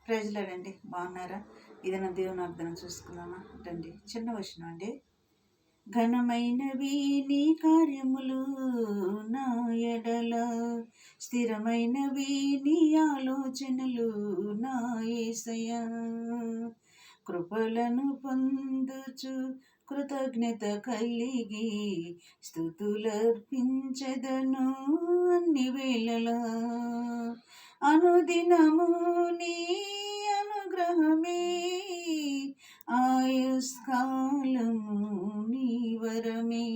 ప్రైజ్లాడండి. బాగున్నారా? ఏదైనా దేవుని అర్థం చూసుకుందామా? రండి. చిన్న వచనం అండి. ఘనమైనవి నీ కార్యములు నా ఎడల, స్థిరమైనవి నీ ఆలోచనలు నా యేసయ్యా. కృపలను పొందుచు కృతజ్ఞత కలిగి స్తుతులర్పించెదను అన్ని వేళలా. అనుదినము నీ అనుగ్రహమే, ఆయుష్కాలము నీ వరమే.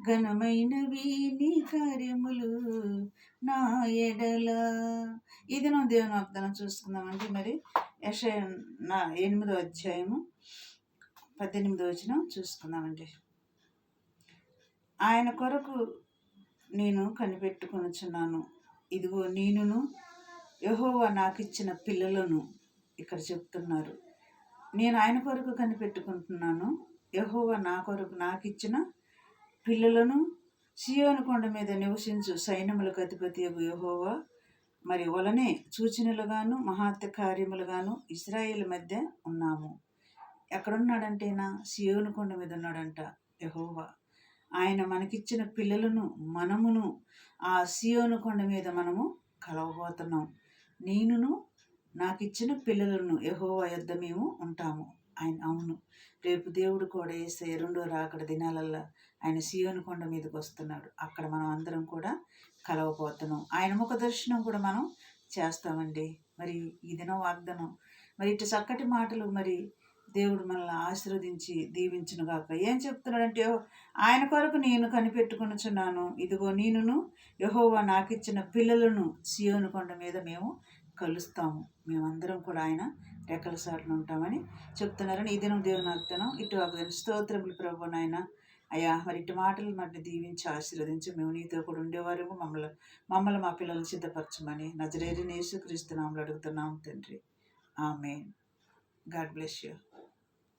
ఘనమైనవి నీ కార్యములు నా ఎడల. ఇది నా దేవుని వాగ్దానం చూసుకుందామండి. మరి యెషయా 8వ అధ్యాయము 18వ వచనం చూసుకుందామండి. ఆయన కొరకు నేను కనిపెట్టుకొనుచున్నాను, ఇదిగో నేనును యెహోవా నాకిచ్చిన పిల్లలను. ఇక్కడ చెప్తున్నారు, నేను ఆయన కొరకు కనిపెట్టుకుంటున్నాను, యెహోవా నా కొరకు నాకిచ్చిన పిల్లలను. సీయోను కొండ మీద నివసించు సైన్యములకు అధిపతి యెహోవా మరి వలనే సూచనలుగాను మహత్య కార్యములుగాను ఇశ్రాయేలు మధ్య ఉన్నాము. ఎక్కడున్నాడంటేనా? సీయోను కొండ మీద ఉన్నాడంట యెహోవా. ఆయన మనకిచ్చిన పిల్లలను, మనమును ఆ సీయోను కొండ మీద మనము కలవబోతున్నాం. నేనును నాకిచ్చిన పిల్లలను యెహోవా యొద్ద మేము ఉంటాము. ఆయన అవును, రేపు దేవుడు కూడా యేసయ్య రెండో రాకడ దినాలల్లా ఆయన సీయోను కొండ మీదకి వస్తున్నాడు. అక్కడ మనం అందరం కూడా కలవబోతున్నాం. ఆయన ముఖ దర్శనం కూడా మనం చేస్తామండి. మరి ఈ దినం వాగ్దానం, మరి ఇటు చక్కటి మాటలు మరి దేవుడు మనల్ని ఆశీర్వదించి దీవించునుగాక. ఏం చెప్తున్నాడంటే, ఆయన కొరకు నేను కనిపెట్టుకొనుచున్నాను, ఇదిగో నేనును యెహోవా నాకిచ్చిన పిల్లలను సీయోను కొండ మీద మేము కలుస్తాము. మేమందరం కూడా ఆయన రెక్కల సాటున ఉంటామని చెప్తున్నారని ఈ దినం దేవుని వాగ్దానం. ఇటు వాగ్దానం. స్తోత్రములు ప్రభు నాయన. అయ్యా, మరి ఇటు మాటలు మరి దీవించి ఆశీర్వదించి మేము నీతో కూడా ఉండేవారు మమ్మల్ని మా పిల్లల్ని సిద్ధపరచమని నజరేయుడైన యేసుక్రీస్తు నామములో అడుగుతున్నాము తండ్రి. ఆమేన్. God bless you.